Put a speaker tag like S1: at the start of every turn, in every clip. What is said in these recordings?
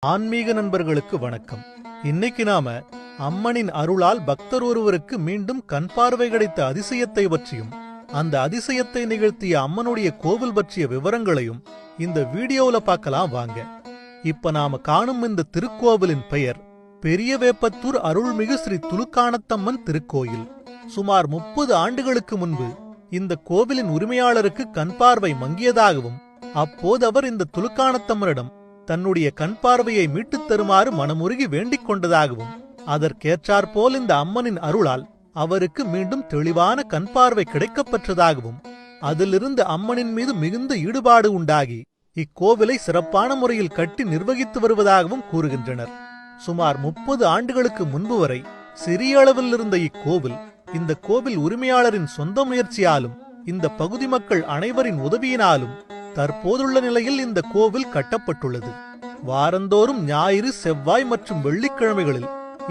S1: ஆன்மீக நண்பர்களுக்கு வணக்கம். இன்னைக்கு நாம அம்மனின் அருளால் பக்தர் ஒருவருக்கு மீண்டும் கண் பார்வை கிடைத்த அதிசயத்தை பற்றியும் அந்த அதிசயத்தை நிகழ்த்திய அம்மனுடைய கோவில் பற்றிய விவரங்களையும் இந்த வீடியோவில் பார்க்கலாம் வாங்க. இப்ப நாம காணும் இந்த திருக்கோவிலின் பெயர் பெரிய வேப்பத்தூர் அருள்மிகு ஸ்ரீ துலுக்கானத்தம்மன் திருக்கோயில். சுமார் 30 ஆண்டுகளுக்கு முன்பு இந்த கோவிலின் உரிமையாளருக்கு கண் பார்வை மங்கியதாகவும் அப்போது அவர் இந்த துலுக்கானத்தம்மனிடம் தன்னுடைய கண் பார்வையை மீட்டுத் தருமாறு மனமுருகி வேண்டிக் கொண்டதாகவும் அதற்கேற்றாற்போல் இந்த அம்மனின் அருளால் அவருக்கு மீண்டும் தெளிவான கண் பார்வை கிடைக்கப்பெற்றதாகவும் அதிலிருந்து அம்மனின் மீது மிகுந்த ஈடுபாடு உண்டாகி இக்கோவிலை சிறப்பான முறையில் கட்டி நிர்வகித்து வருவதாகவும் கூறுகின்றனர். சுமார் 30 ஆண்டுகளுக்கு முன்பு வரை சிறிய அளவில் இருந்த இக்கோவில் இந்த கோவில் உரிமையாளரின் சொந்த முயற்சியாலும் இந்த பகுதி மக்கள் அனைவரின் உதவியினாலும் தற்போதுள்ள நிலையில் இந்த கோவில் கட்டப்பட்டுள்ளது. வாரந்தோறும் ஞாயிறு, செவ்வாய் மற்றும் வெள்ளிக்கிழமைகளில்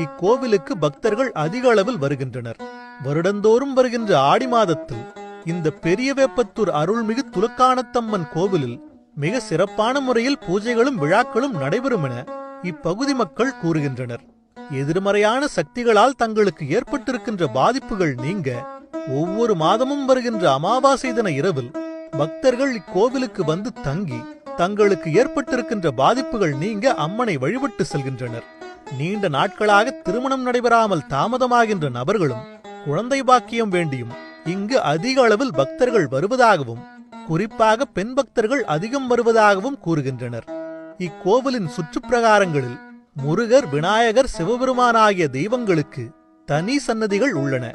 S1: இக்கோவிலுக்கு பக்தர்கள் அதிக அளவில் வருகின்றனர். வருடந்தோறும் வருகின்ற ஆடி மாதத்தில் இந்த பெரிய வேப்பத்தூர் அருள்மிகு துலுக்கானத்தம்மன் கோவிலில் மிக சிறப்பான முறையில் பூஜைகளும் விழாக்களும் நடைபெறும் என இப்பகுதி மக்கள் கூறுகின்றனர். எதிர்மறையான சக்திகளால் தங்களுக்கு ஏற்பட்டிருக்கின்ற பாதிப்புகள் நீங்க ஒவ்வொரு மாதமும் வருகின்ற அமாவாசை தின இரவில் பக்தர்கள் இக்கோவிலுக்கு வந்து தங்கி தங்களுக்கு ஏற்பட்டிருக்கின்ற பாதிப்புகள் நீங்க அம்மனை வழிபட்டு செல்கின்றனர். நீண்ட நாட்களாக திருமணம் நடைபெறாமல் தாமதமாகின்ற நபர்களும் குழந்தை பாக்கியம் வேண்டியும் இங்கு அதிக அளவில் பக்தர்கள் வருவதாகவும் குறிப்பாக பெண் பக்தர்கள் அதிகம் வருவதாகவும் கூறுகின்றனர். இக்கோவிலின் சுற்றுப்பிரகாரங்களில் முருகர், விநாயகர், சிவபெருமான் ஆகிய தெய்வங்களுக்கு தனி சன்னதிகள் உள்ளன.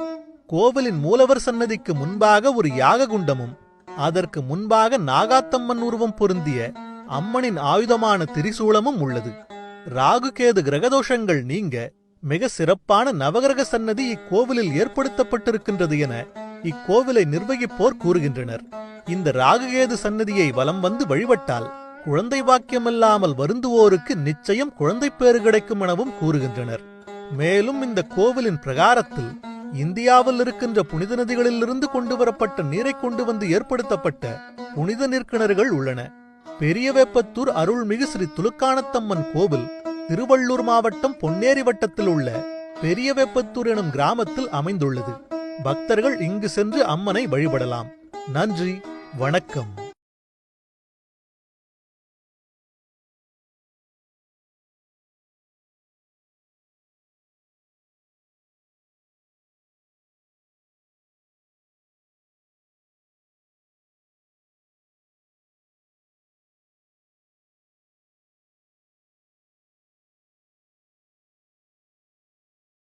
S1: கோவிலின் மூலவர் சன்னதிக்கு முன்பாக ஒரு யாக குண்டமும் அதற்கு முன்பாக நாகாத்தம்மன் உருவம் பொருந்திய அம்மனின் ஆயுதமான திரிசூலமும் உள்ளது. ராகுகேது கிரகதோஷங்கள் நீங்க மிக சிறப்பான நவகிரக சன்னதி இக்கோவிலில் ஏற்படுத்தப்பட்டிருக்கின்றது என இக்கோவிலை நிர்வகிப்போர் கூறுகின்றனர். இந்த ராகுகேது சன்னதியை வலம் வந்து வழிபட்டால் குழந்தை பாக்கியமில்லாமல் வருந்துவோருக்கு நிச்சயம் குழந்தை பேறு கிடைக்கும் எனவும் கூறுகின்றனர். மேலும் இந்த கோவிலின் பிரகாரத்தில் இந்தியாவில் இருக்கின்ற புனித நதிகளிலிருந்து கொண்டு வரப்பட்ட நீரை கொண்டு வந்து ஏற்படுத்தப்பட்ட புனித நீர்க்கிணறுகள் உள்ளன. பெரிய வேப்பத்தூர் அருள்மிகு ஸ்ரீ துலுக்கானத்தம்மன் கோவில் திருவள்ளூர் மாவட்டம் பொன்னேரி வட்டத்தில் உள்ள பெரிய வேப்பத்தூர் எனும் கிராமத்தில் அமைந்துள்ளது. பக்தர்கள் இங்கு சென்று அம்மனை வழிபடலாம். நன்றி, வணக்கம்.